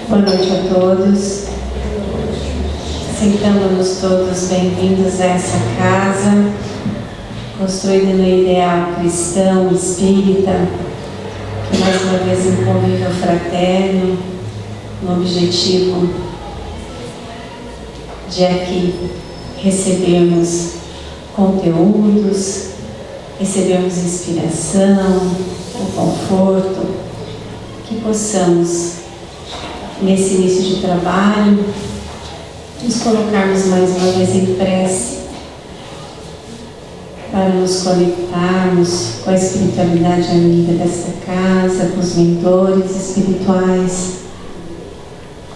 Boa noite a todos. Sentamos-nos todos bem-vindos a essa casa, construída no ideal cristão, espírita, que mais uma vez em convívio fraterno, no objetivo de aqui recebermos conteúdos, recebermos inspiração, o conforto, que possamos, nesse início de trabalho, nos colocarmos mais uma vez em prece para nos conectarmos com a espiritualidade amiga desta casa, com os mentores espirituais,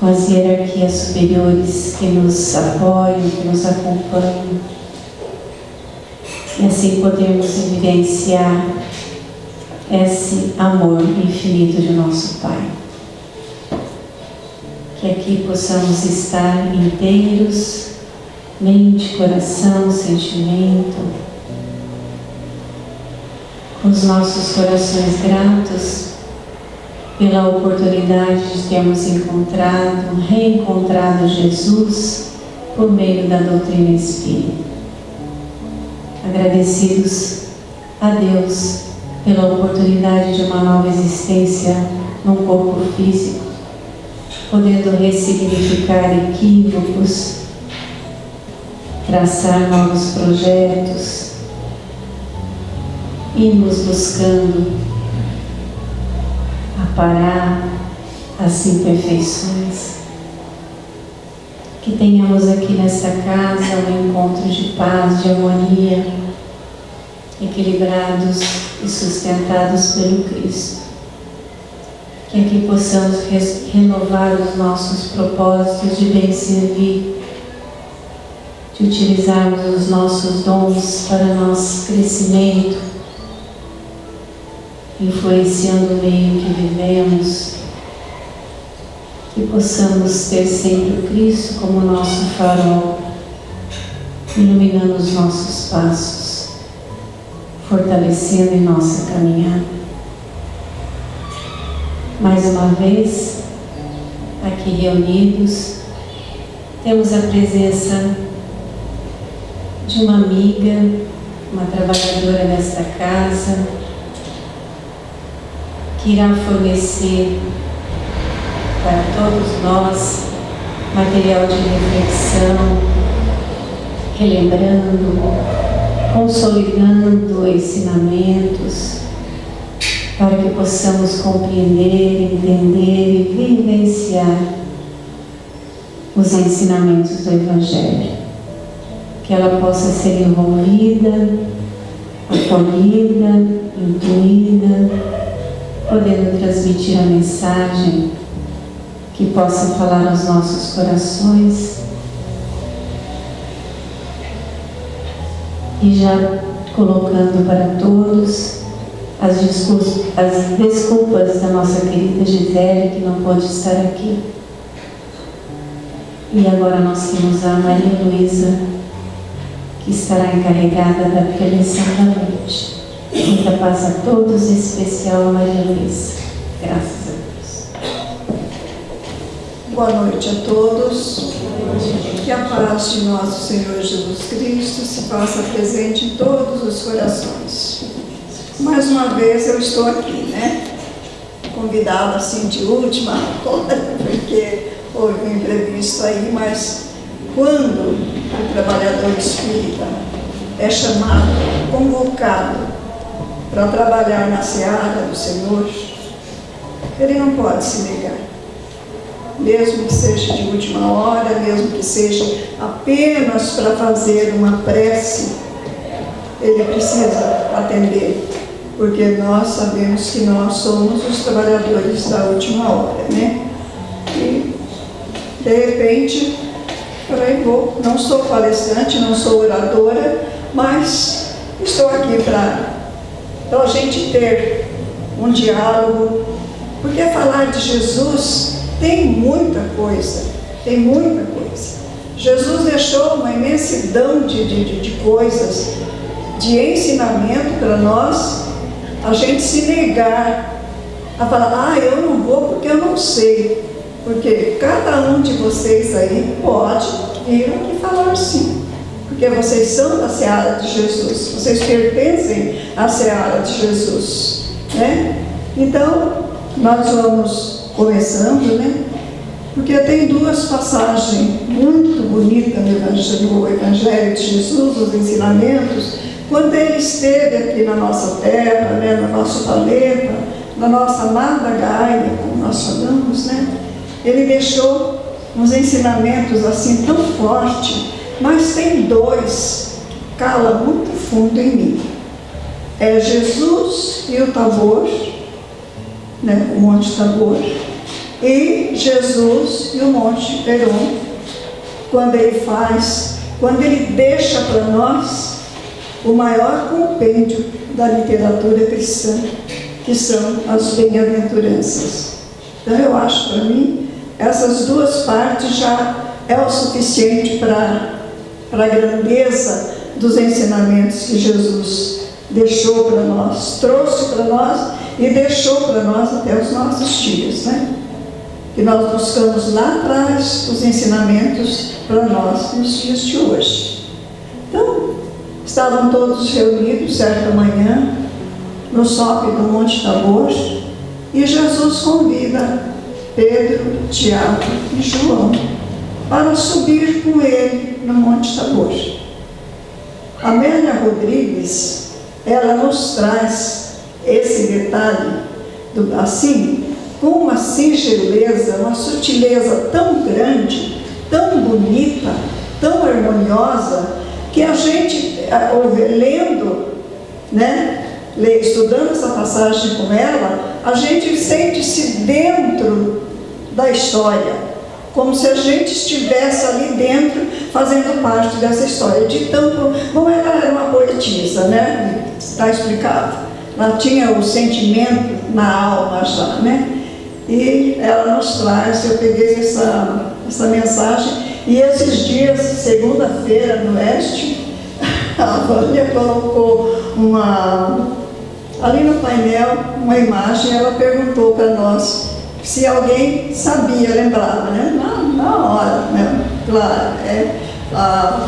com as hierarquias superiores que nos apoiam, que nos acompanham, e assim podemos evidenciar esse amor infinito de nosso Pai. Que aqui possamos estar inteiros, mente, coração, sentimento, com os nossos corações gratos pela oportunidade de termos reencontrado Jesus por meio da doutrina espírita. Agradecidos a Deus pela oportunidade de uma nova existência num corpo físico, podendo ressignificar equívocos, traçar novos projetos, irmos buscando aparar as imperfeições, que tenhamos aqui nesta casa um encontro de paz, de harmonia, equilibrados e sustentados pelo Cristo. Que aqui possamos renovar os nossos propósitos de bem servir, de utilizarmos os nossos dons para nosso crescimento, influenciando o meio que vivemos, que possamos ter sempre o Cristo como nosso farol, iluminando os nossos passos, fortalecendo em nossa caminhada. Mais uma vez, aqui reunidos, temos a presença de uma amiga, uma trabalhadora desta casa, que irá fornecer para todos nós material de reflexão, relembrando, consolidando ensinamentos, para que possamos compreender, entender e vivenciar os ensinamentos do Evangelho. Que ela possa ser envolvida, acolhida, intuída, podendo transmitir a mensagem que possa falar aos nossos corações. E já colocando para todos as desculpas da nossa querida Gisele, que não pôde estar aqui. E agora nós temos a Maria Luísa, que estará encarregada da preleção da noite. Muita paz a todos, em especial a Maria Luísa. Graças a Deus. Boa noite a todos. Que a paz de nosso Senhor Jesus Cristo se faça presente em todos os corações. Mais uma vez eu estou aqui, né? Convidada assim de última hora, porque houve um imprevisto aí, mas quando o trabalhador espírita é chamado, convocado para trabalhar na seara do Senhor, ele não pode se negar. Mesmo que seja de última hora, mesmo que seja apenas para fazer uma prece, ele precisa atender, porque nós sabemos que nós somos os trabalhadores da última hora, né? E, de repente, não sou palestrante, não sou oradora, mas estou aqui para a gente ter um diálogo, porque falar de Jesus tem muita coisa, Jesus deixou uma imensidão de coisas, de ensinamento para nós, a gente se negar a falar, eu não vou porque eu não sei. Porque cada um de vocês aí pode vir aqui falar sim. Porque vocês são da seara de Jesus. Vocês pertencem à seara de Jesus, né? Então, nós vamos começando, né? Porque tem duas passagens muito bonitas no Evangelho de Jesus, os ensinamentos, quando ele esteve aqui na nossa terra, né, no nosso planeta, na nossa amada Gaia, como nós falamos, né? Ele deixou uns ensinamentos assim tão fortes, mas tem dois que calam muito fundo em mim. É Jesus e o Tabor, né, o Monte Tabor, e Jesus e o Monte Hermon, quando ele deixa para nós o maior compêndio da literatura cristã, que são as bem-aventuranças. Então eu acho, para mim, essas duas partes já é o suficiente para a grandeza dos ensinamentos que Jesus deixou para nós, trouxe para nós e deixou para nós até os nossos dias, né? Que nós buscamos lá atrás os ensinamentos para nós nos dias de hoje. Então, estavam todos reunidos certa manhã no sopé do Monte Tabor e Jesus convida Pedro, Tiago e João para subir com ele no Monte Tabor. Amélia Rodrigues, ela nos traz esse detalhe assim, com uma singeleza, uma sutileza tão grande, tão bonita, tão harmoniosa, que a gente, lendo, né, estudando essa passagem com ela, a gente sente-se dentro da história, como se a gente estivesse ali dentro, fazendo parte dessa história. De tanto, não era uma poetisa, né? Está explicado. Ela tinha o sentimento na alma já, né? E ela nos traz, eu peguei essa mensagem, e esses dias, segunda-feira, no Oeste, a Vânia colocou ali no painel, uma imagem, ela perguntou para nós se alguém sabia, lembrava, né? Na hora, né? Claro, é a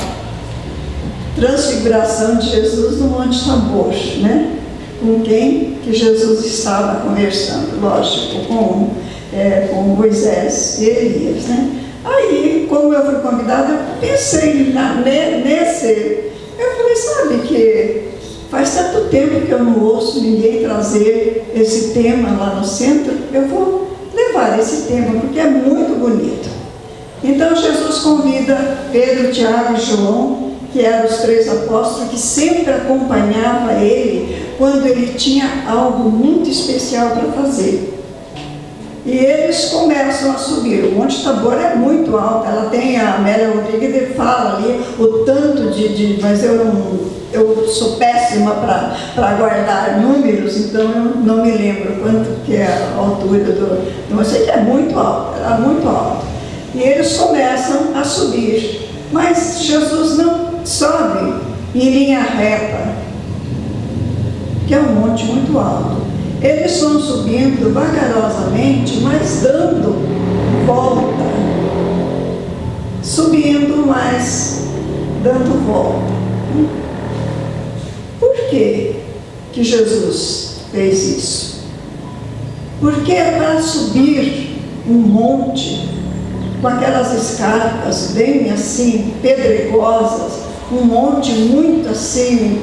transfiguração de Jesus no Monte Tabor, né? Com quem que Jesus estava conversando, lógico, com Moisés e Elias, né? Aí, como eu fui convidada, eu pensei nesse. Eu falei, sabe que faz tanto tempo que eu não ouço ninguém trazer esse tema lá no centro, eu vou levar esse tema, porque é muito bonito. Então, Jesus convida Pedro, Tiago e João, que eram os três apóstolos, que sempre acompanhava ele quando ele tinha algo muito especial para fazer. E eles começam a subir. O Monte Tabor é muito alto. Ela tem, a Amélia Rodrigues fala ali o tanto mas eu sou péssima para guardar números, então eu não me lembro quanto que é a altura então eu sei que é muito alto, era muito alto. E eles começam a subir. Mas Jesus não sobe em linha reta, que é um monte muito alto. Eles vão subindo vagarosamente, mas dando volta. Subindo, mas dando volta. Por que Jesus fez isso? Porque é para subir um monte com aquelas escarpas bem assim, pedregosas, um monte muito assim,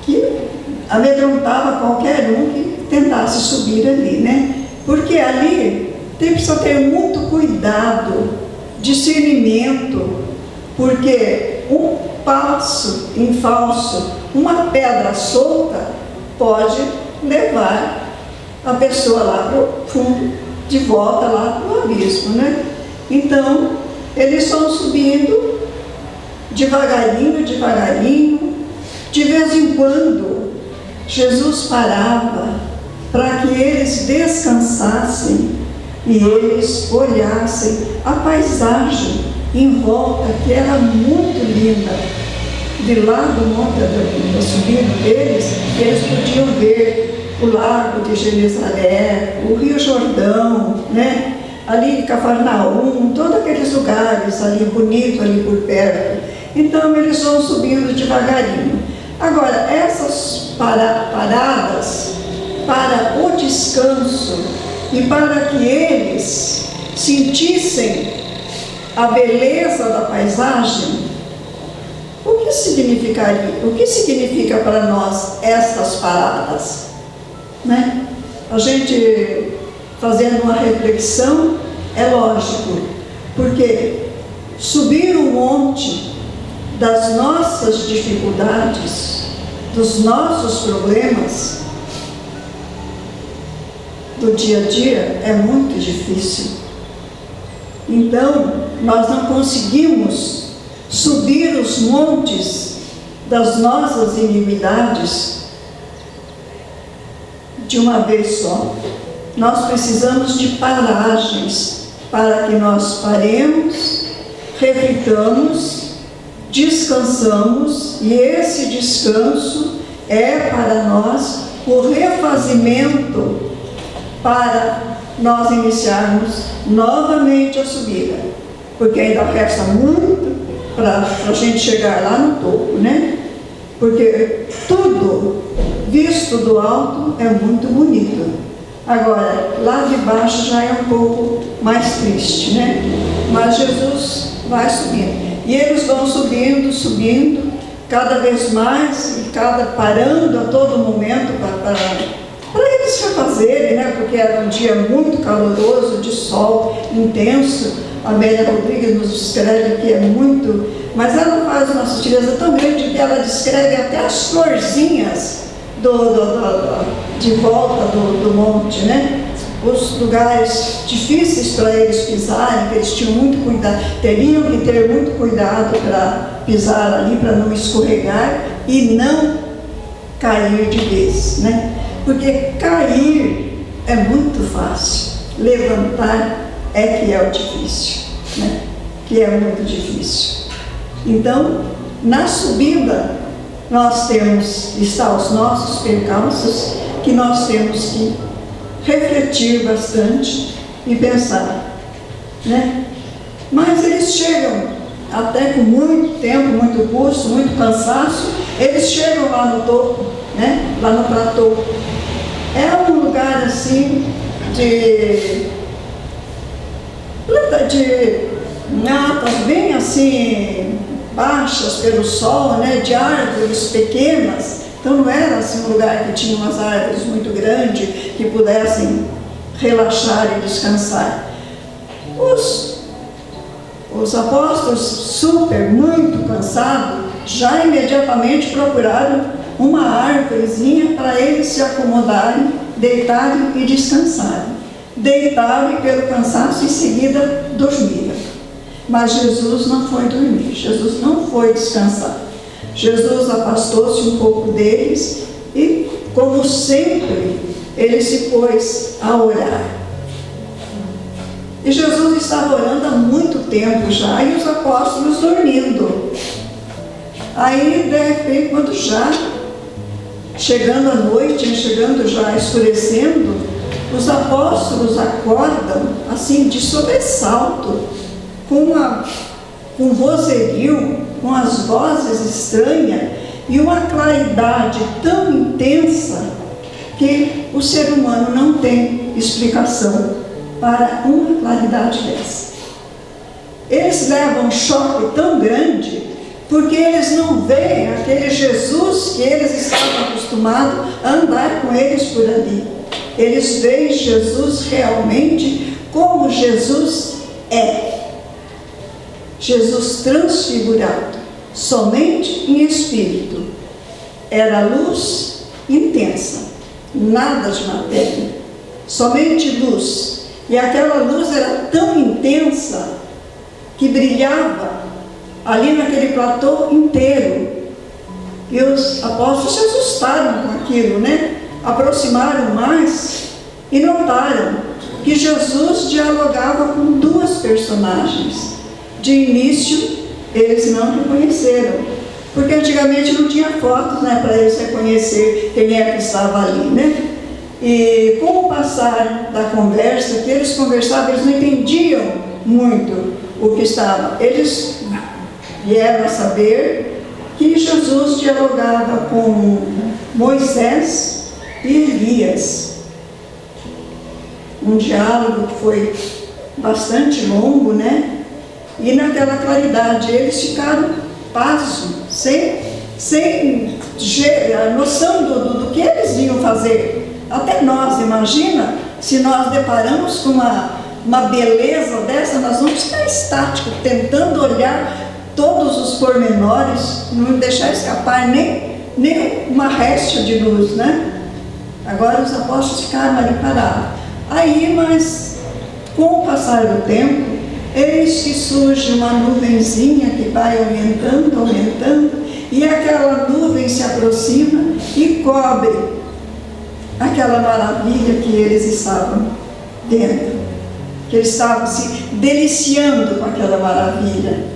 que amedrontava qualquer um que tentasse subir ali, né? Porque ali precisa ter muito cuidado, discernimento, porque um passo em falso, uma pedra solta, pode levar a pessoa lá para o fundo, de volta lá para o abismo, né? Então, eles vão subindo devagarinho, devagarinho. De vez em quando, Jesus parava para que eles descansassem e eles olhassem a paisagem em volta, que era muito linda. De lá do monte da subida deles, eles podiam ver o lago de Genezaré, o Rio Jordão, né? Ali em Cafarnaum, todos aqueles lugares ali bonitos, ali por perto. Então eles vão subindo devagarinho. Agora, essas paradas para o descanso e para que eles sentissem a beleza da paisagem, o que significaria? O que significa para nós estas paradas? Né? A gente fazendo uma reflexão, é lógico, porque subir o monte das nossas dificuldades, dos nossos problemas do dia a dia é muito difícil. Então, nós não conseguimos subir os montes das nossas iniquidades de uma vez só. Nós precisamos de paragens para que nós paremos, reflitamos, descansamos, e esse descanso é para nós o refazimento para nós iniciarmos novamente a subida, porque ainda resta muito para a gente chegar lá no topo, né? Porque tudo visto do alto é muito bonito. Agora, lá de baixo já é um pouco mais triste, né? Mas Jesus vai subindo. E eles vão subindo, subindo, cada vez mais, e parando a todo momento para eles refazerem, né? Porque era um dia muito caloroso, de sol intenso. A Amélia Rodrigues nos descreve que é muito, mas ela faz uma sutileza tão grande que ela descreve até as florzinhas de volta do monte, né? Os lugares difíceis para eles pisarem, que eles tinham muito cuidado, teriam que ter muito cuidado para pisar ali, para não escorregar e não cair de vez, né? Porque cair é muito fácil, levantar é que é o difícil, né? Que é muito difícil. Então, na subida, está os nossos percalços, que nós temos que refletir bastante e pensar, né? Mas eles chegam, até com muito tempo, muito custo, muito cansaço, eles chegam lá no topo, né? Lá no platô. É um lugar assim de matas bem assim baixas pelo sol, né? De árvores pequenas. Então não era assim um lugar que tinha umas árvores muito grandes que pudessem relaxar e descansar. Os apóstolos, muito cansados, já imediatamente procuraram uma árvorezinha para eles se acomodarem, deitarem e descansarem. Deitaram e pelo cansaço em seguida dormiram. Mas Jesus não foi dormir, Jesus não foi descansar. Jesus afastou-se um pouco deles e, como sempre, ele se pôs a orar. E Jesus estava orando há muito tempo já, e os apóstolos dormindo. Aí, de repente, quando já chegando a noite, chegando já escurecendo, os apóstolos acordam assim de sobressalto, com vozerio, com as vozes estranhas e uma claridade tão intensa que o ser humano não tem explicação para uma claridade dessa. Eles levam um choque tão grande porque eles não veem aquele Jesus que eles estavam acostumados a andar com eles por ali. Eles veem Jesus realmente como Jesus é. Jesus transfigurado, somente em espírito. Era luz intensa, nada de matéria, somente luz. E aquela luz era tão intensa que brilhava ali naquele platô inteiro. E os apóstolos se assustaram com aquilo, né? Aproximaram mais e notaram que Jesus dialogava com duas personagens. De início, eles não reconheceram, porque antigamente não tinha fotos, né, para eles reconhecer quem é que estava ali, né? E com o passar da conversa, que eles conversavam, eles não entendiam muito o que estava. Eles vieram a saber que Jesus dialogava com Moisés e Elias. Um diálogo que foi bastante longo, né? E naquela claridade eles ficaram pasmos, sem a noção do que eles iam fazer. Até nós, imagina, se nós deparamos com uma beleza dessa, nós vamos ficar estáticos, tentando olhar todos os pormenores, não deixar escapar nem uma réstia de luz, né? Agora os apóstolos ficaram ali parados. Aí, mas com o passar do tempo, eis que surge uma nuvenzinha que vai aumentando, e aquela nuvem se aproxima e cobre aquela maravilha que eles estavam dentro, que eles estavam se deliciando com aquela maravilha.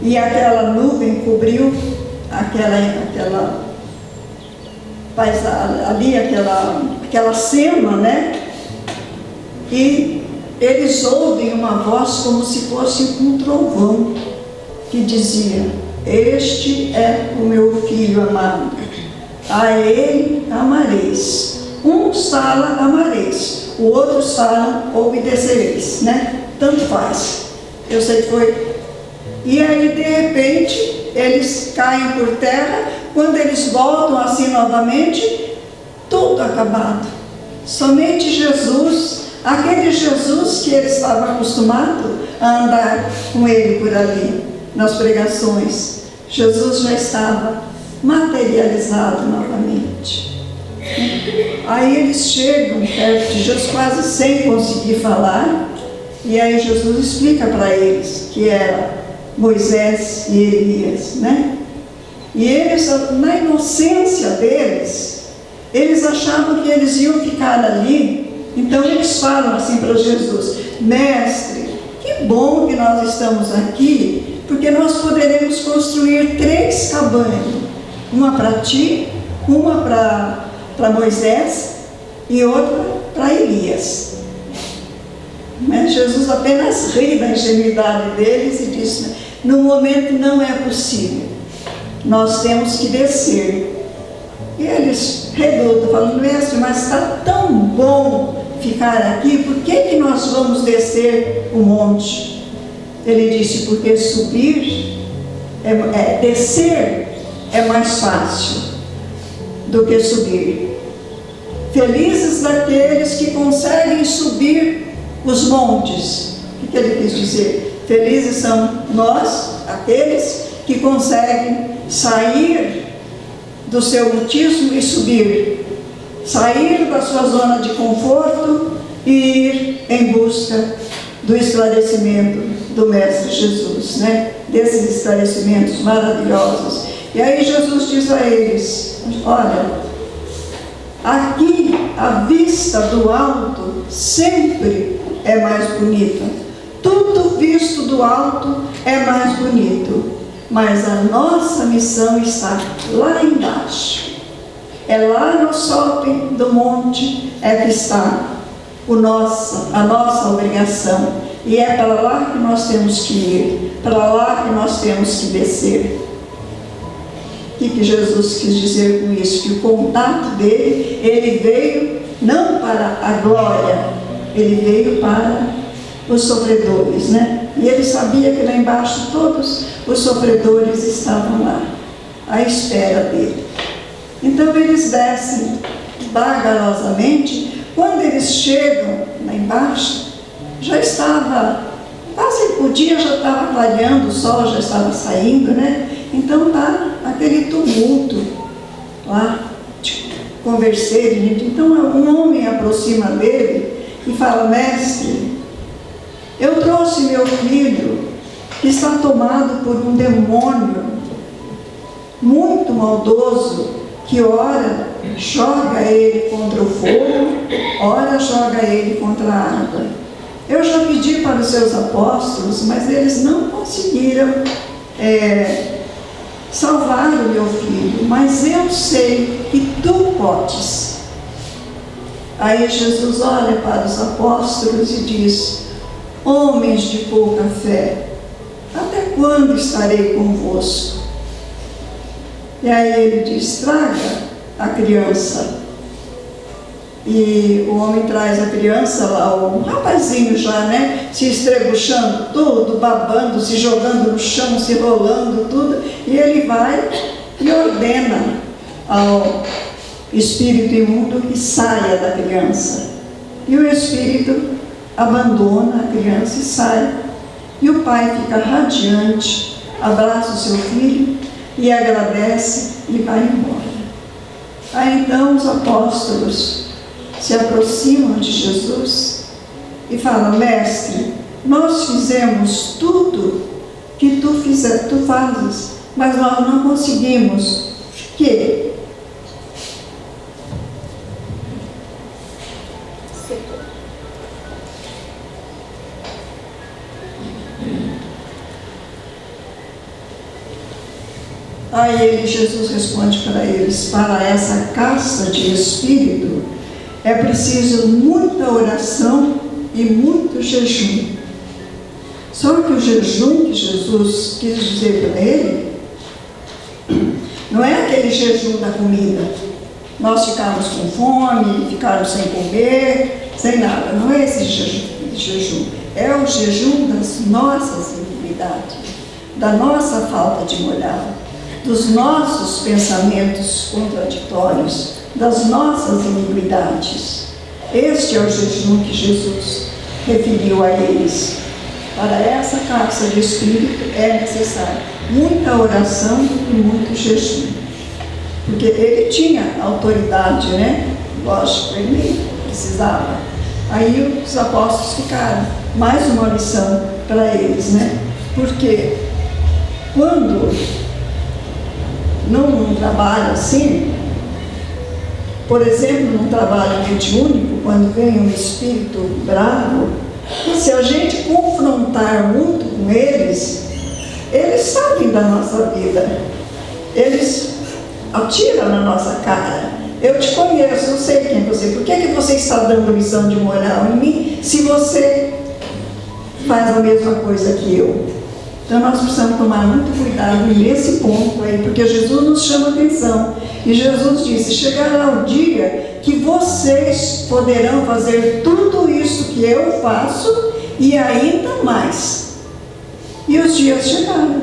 E aquela nuvem cobriu aquela cena, né? E eles ouvem uma voz como se fosse um trovão, que dizia: este é o meu filho amado, a ele amareis. Uns falam amareis, o outros falam obedecereis, né? Tanto faz. Eu sei que foi. E aí, de repente, eles caem por terra. Quando eles voltam assim novamente, tudo acabado. Somente Jesus, aquele Jesus que eles estavam acostumados a andar com ele por ali, nas pregações, Jesus já estava materializado novamente. Aí eles chegam perto de Jesus, quase sem conseguir falar, e aí Jesus explica para eles que era Moisés e Elias, né? E eles, na inocência deles, eles achavam que eles iam ficar ali. Então eles falam assim para Jesus: mestre, que bom que nós estamos aqui, porque nós poderemos construir 3 cabanas, uma para ti, uma para Moisés e outra para Elias. Mas Jesus apenas ri da ingenuidade deles e disse: no momento não é possível, nós temos que descer. E eles relutam, falando: mestre, mas está tão bom ficar aqui, por que nós vamos descer o monte? Ele disse: porque descer é mais fácil do que subir. Felizes daqueles que conseguem subir os montes. O que ele quis dizer? Felizes são nós, aqueles que conseguem sair do seu mutismo e subir, sair da sua zona de conforto e ir em busca do esclarecimento do Mestre Jesus, né? Desses esclarecimentos maravilhosos. E aí Jesus diz a eles: olha, aqui a vista do alto sempre é mais bonita. Tudo visto do alto é mais bonito. Mas a nossa missão está lá embaixo. É lá no sopé do monte é que está a nossa obrigação. E é para lá que nós temos que ir, para lá que nós temos que descer. O que Jesus quis dizer com isso? Que o contato dele, ele veio não para a glória, ele veio para os sofredores, né? E ele sabia que lá embaixo todos os sofredores estavam lá, à espera dele. Então eles descem vagarosamente. Quando eles chegam lá embaixo, já estava, quase o dia já estava clareando, o sol já estava saindo, né? Então está aquele tumulto lá, converseiro, gente. Então um homem aproxima dele e fala: mestre, eu trouxe meu filho que está tomado por um demônio muito maldoso, que ora joga ele contra o fogo, ora joga ele contra a água. Eu já pedi para os seus apóstolos, mas eles não conseguiram salvar o meu filho, mas eu sei que tu podes. Aí Jesus olha para os apóstolos e diz: homens de pouca fé, até quando estarei convosco? E aí ele diz: traga a criança. E o homem traz a criança lá, o rapazinho já, né, se estrebuchando tudo, babando, se jogando no chão, se rolando tudo, e ele vai e ordena ao espírito imundo que saia da criança. E o espírito abandona a criança e sai. E o pai fica radiante, abraça o seu filho e agradece e vai embora. Aí então os apóstolos se aproximam de Jesus e falam: mestre, nós fizemos tudo que tu fazes, mas nós não conseguimos. Por quê? Aí Jesus responde para eles: para essa casta de espírito é preciso muita oração e muito jejum. Só que o jejum que Jesus quis dizer para ele não é aquele jejum da comida. Nós ficarmos com fome, ficarmos sem comer, sem nada. Não é esse jejum. É o jejum das nossas iniquidades, da nossa falta de moral, dos nossos pensamentos contraditórios, das nossas iniquidades. Este é o jejum que Jesus referiu a eles. Para essa casta de espírito é necessário muita oração e muito jejum. Porque ele tinha autoridade, né? Lógico, ele precisava. Aí os apóstolos ficaram. Mais uma lição para eles, né? Porque quando num trabalho assim, por exemplo, num trabalho mediúnico, quando vem um espírito bravo, se a gente confrontar muito com eles, eles sabem da nossa vida, eles atiram na nossa cara. Eu te conheço, eu sei quem é você. Por que você está dando lição de moral em mim se você faz a mesma coisa que eu? Então nós precisamos tomar muito cuidado nesse ponto aí, porque Jesus nos chama atenção. E Jesus disse: chegará o dia que vocês poderão fazer tudo isso que eu faço e ainda mais. E os dias chegaram.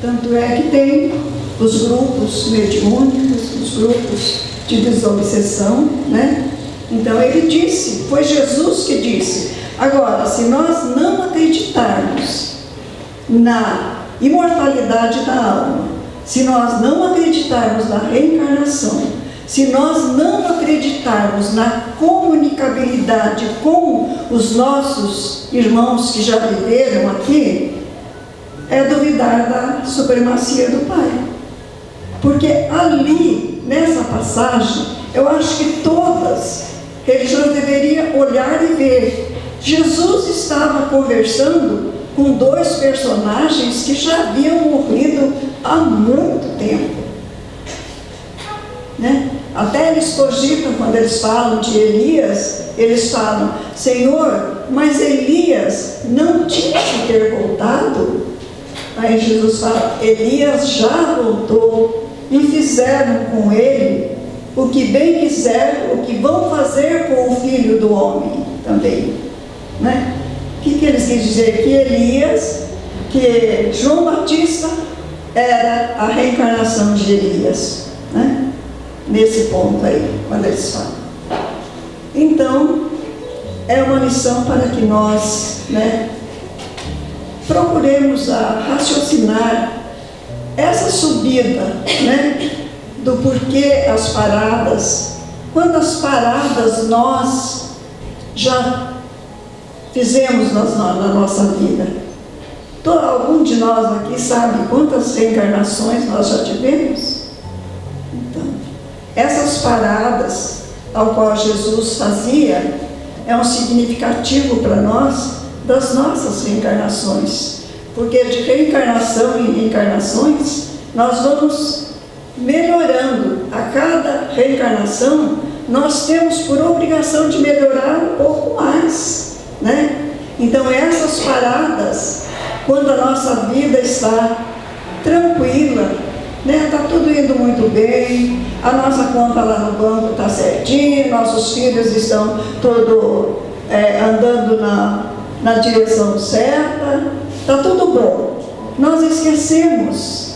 Tanto é que tem os grupos mediúnicos, os grupos de desobsessão, né? Então ele disse, foi Jesus que disse. Agora, se nós não acreditarmos na imortalidade da alma, se nós não acreditarmos na reencarnação, se nós não acreditarmos na comunicabilidade com os nossos irmãos que já viveram aqui, é duvidar da supremacia do Pai. Porque ali, nessa passagem, eu acho que todas religiões deveriam olhar e ver. Jesus estava conversando com dois personagens que já haviam morrido há muito tempo, né? Até eles cogitam, quando eles falam de Elias, eles falam: Senhor, mas Elias não tinha que ter voltado? Aí Jesus fala: Elias já voltou e fizeram com ele o que bem quiseram, o que vão fazer com o Filho do Homem também, né? O que eles querem dizer? Que Elias, que João Batista era a reencarnação de Elias, né? Nesse ponto aí, quando eles falam. Então, é uma lição para que nós, né, procuremos raciocinar essa subida, né, do porquê as paradas, quantas paradas nós já fizemos na nossa vida. Algum de nós aqui sabe quantas reencarnações nós já tivemos? Então, essas paradas ao qual Jesus fazia é um significativo para nós das nossas reencarnações, porque de reencarnação em reencarnações nós vamos melhorando. A cada reencarnação nós temos por obrigação de melhorar um pouco mais, né? Então essas paradas, quando a nossa vida está tranquila, né? Está tudo indo muito bem, a nossa conta lá no banco está certinha, nossos filhos estão todos andando na direção certa, está tudo bom. Nós esquecemos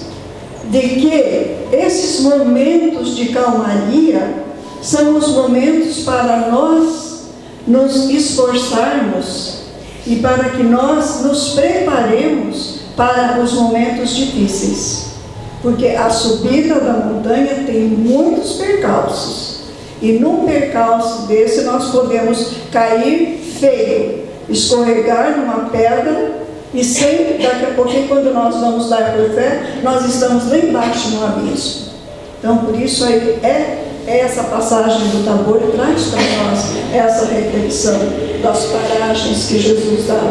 de que esses momentos de calmaria são os momentos para nós nos esforçarmos e para que nós nos preparemos para os momentos difíceis. Porque a subida da montanha tem muitos percalços. E num percalço desse nós podemos cair feio, escorregar numa pedra e sempre, daqui a pouquinho, quando nós vamos dar por fé, nós estamos lá embaixo no abismo. Então, por isso aí essa passagem do Tabor traz para nós essa reflexão das paragens que Jesus dá,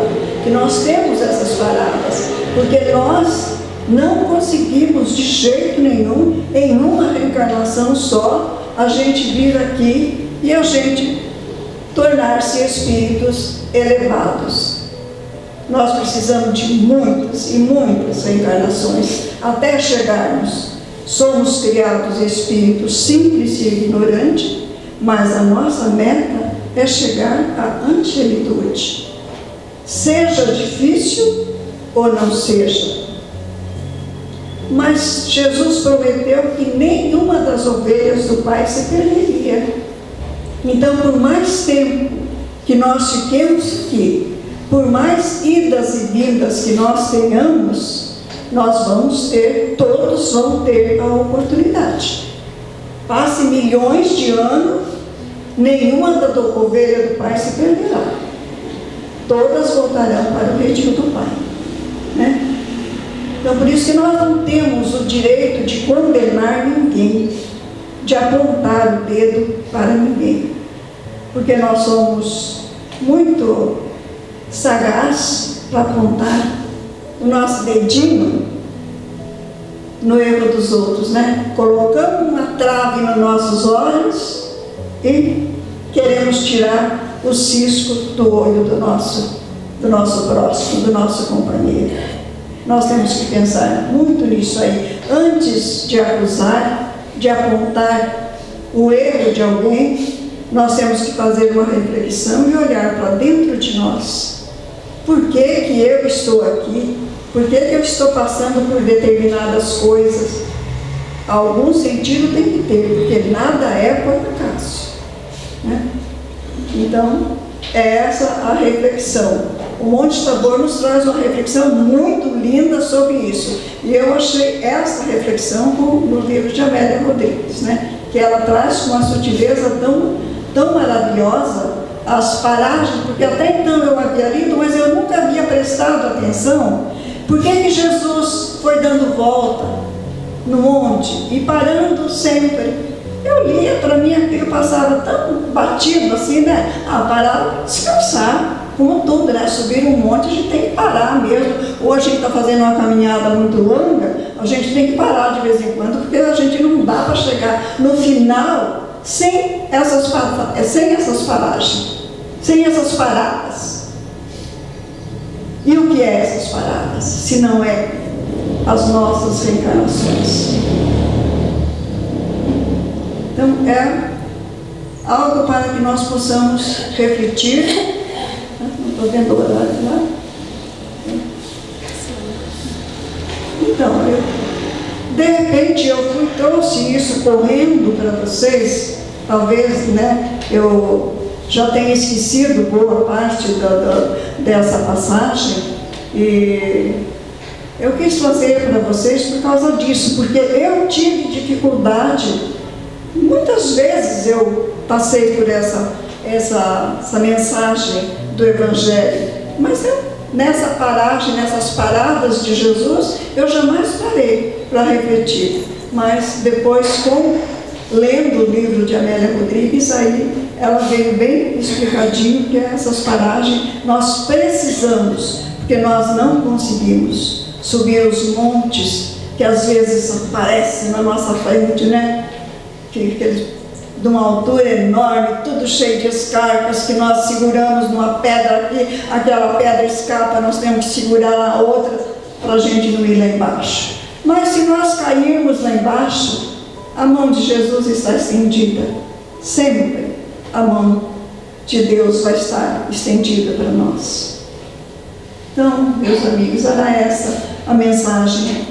que nós temos essas paradas, porque nós não conseguimos de jeito nenhum, em uma reencarnação só, a gente vir aqui e a gente tornar-se espíritos elevados. Nós precisamos de muitas e muitas reencarnações até chegarmos. Somos criados espíritos simples e ignorantes, mas a nossa meta é chegar à angelitude. Seja difícil ou não seja. Mas Jesus prometeu que nenhuma das ovelhas do Pai se perderia. Então, por mais tempo que nós fiquemos aqui, por mais idas e vindas que nós tenhamos, nós vamos ter, todos vão ter a oportunidade. Passe milhões de anos, nenhuma da ovelha do Pai se perderá. Todas voltarão para o redil do Pai, né? Então, por isso que nós não temos o direito de condenar ninguém, de apontar o dedo para ninguém, porque nós somos muito sagazes para apontar o nosso dedinho no erro dos outros, né? Colocamos uma trave nos nossos olhos e queremos tirar o cisco do olho do nosso próximo, do nosso companheiro. Nós temos que pensar muito nisso aí, antes de acusar, de apontar o erro de alguém. Nós temos que fazer uma reflexão e olhar para dentro de nós. Por que que eu estou aqui? Por que que eu estou passando por determinadas coisas? Algum sentido tem que ter, porque nada é por acaso, né? Então, é essa a reflexão. O Monte Tabor nos traz uma reflexão muito linda sobre isso. E eu achei essa reflexão no livro de Amélia Rodrigues, né? Que ela traz com uma sutileza tão maravilhosa as paragens, porque até então eu havia lido, mas eu nunca havia prestado atenção. Por que que Jesus foi dando volta no monte e parando sempre? Eu lia, para mim aquilo passava tão batido assim, né? Parar para descansar. Como tudo, né? Subir um monte a gente tem que parar mesmo. Ou a gente está fazendo uma caminhada muito longa, a gente tem que parar de vez em quando, porque a gente não dá para chegar no final sem essas paragens, sem essas paradas. E o que é essas paradas, se não é as nossas reencarnações? Então é algo para que nós possamos refletir. Não estou vendo o horário lá. Então, de repente eu trouxe isso correndo para vocês. Talvez, né, eu já tenha esquecido boa parte dessa passagem. E eu quis fazer para vocês por causa disso, porque eu tive dificuldade. Muitas vezes eu passei por essa mensagem do Evangelho, mas nessa paragem, nessas paradas de Jesus, eu jamais parei para refletir. Mas depois, lendo o livro de Amélia Rodrigues, aí ela veio bem explicadinho que essas paragens nós precisamos, porque nós não conseguimos subir os montes que às vezes aparecem na nossa frente, né? Aqueles de uma altura enorme, tudo cheio de escarpas, que nós seguramos numa pedra aqui, aquela pedra escapa, nós temos que segurar a outra para a gente não ir lá embaixo. Mas se nós cairmos lá embaixo, a mão de Jesus está estendida. Sempre a mão de Deus vai estar estendida para nós. Então, meus amigos, era essa a mensagem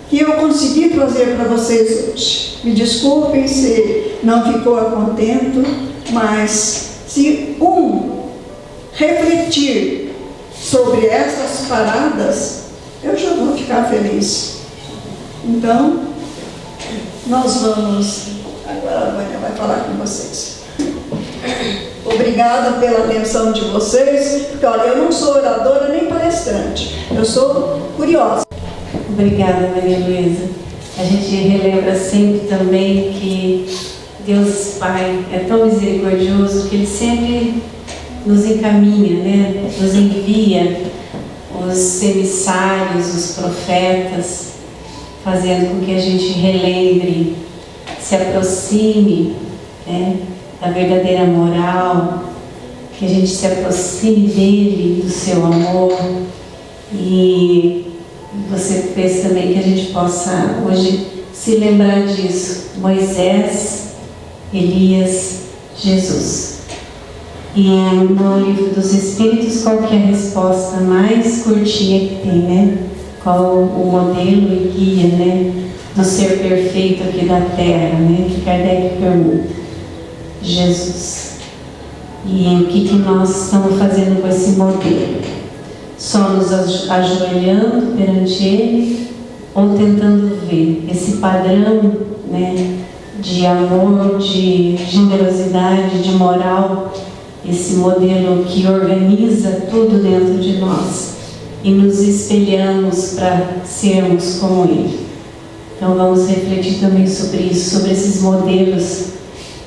que eu consegui trazer para vocês hoje. Me desculpem se não ficou a contento, mas se refletir sobre essas paradas, eu já vou ficar feliz. Então, nós vamos... Agora a Vânia vai falar com vocês. Obrigada pela atenção de vocês, porque olha, eu não sou oradora nem palestrante, eu sou curiosa. Obrigada, Maria Luísa. A gente relembra sempre também que Deus Pai é tão misericordioso que Ele sempre nos encaminha, né? Nos envia os emissários, os profetas, fazendo com que a gente relembre, se aproxime, né, da verdadeira moral, que a gente se aproxime dele, do seu amor. E você fez também que a gente possa hoje se lembrar disso. Moisés, Elias, Jesus. E no Livro dos Espíritos, qual que é a resposta mais curtinha que tem, né? Qual o modelo e guia, né, do ser perfeito aqui da Terra, né? Que Kardec pergunta. Jesus. E o que nós estamos fazendo com esse modelo? Só nos ajoelhando perante Ele ou tentando ver esse padrão, né, de amor, de generosidade, de moral, esse modelo que organiza tudo dentro de nós e nos espelhamos para sermos como Ele. Então vamos refletir também sobre isso, sobre esses modelos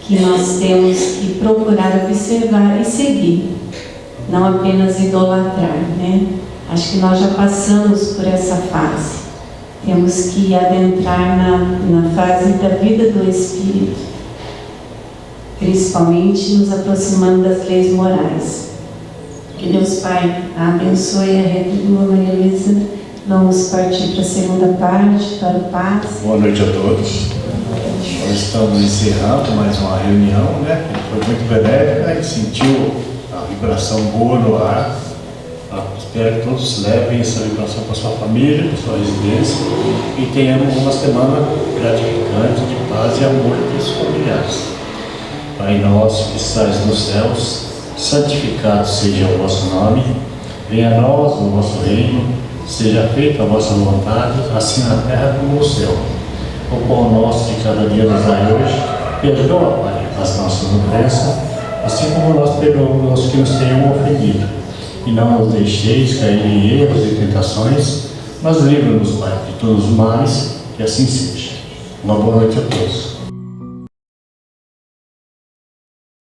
que nós temos que procurar observar e seguir, não apenas idolatrar, né? Acho que nós já passamos por essa fase. Temos que adentrar na fase da vida do Espírito, principalmente nos aproximando das leis morais. Que Deus Pai abençoe a Rede Maria Luísa. Vamos partir para a segunda parte, para o passe. Boa noite a todos. Nós estamos encerrando mais uma reunião, né? Foi muito benéfica, a gente sentiu a vibração boa no ar. Espero que todos levem essa vibração para sua família, para sua residência e tenhamos uma semana gratificante de paz e amor entre os familiares. Pai nosso que estás nos céus, santificado seja o vosso nome, venha a nós o vosso reino, seja feita a vossa vontade, assim na terra como no céu. O pão nosso de cada dia nos dai hoje, perdoa, Pai, as nossas ofensas, assim como nós perdoamos os que nos tenham ofendido. E não nos deixeis cair em erros e tentações, mas livra-nos, Pai, de todos os males, que assim seja. Uma boa noite a todos.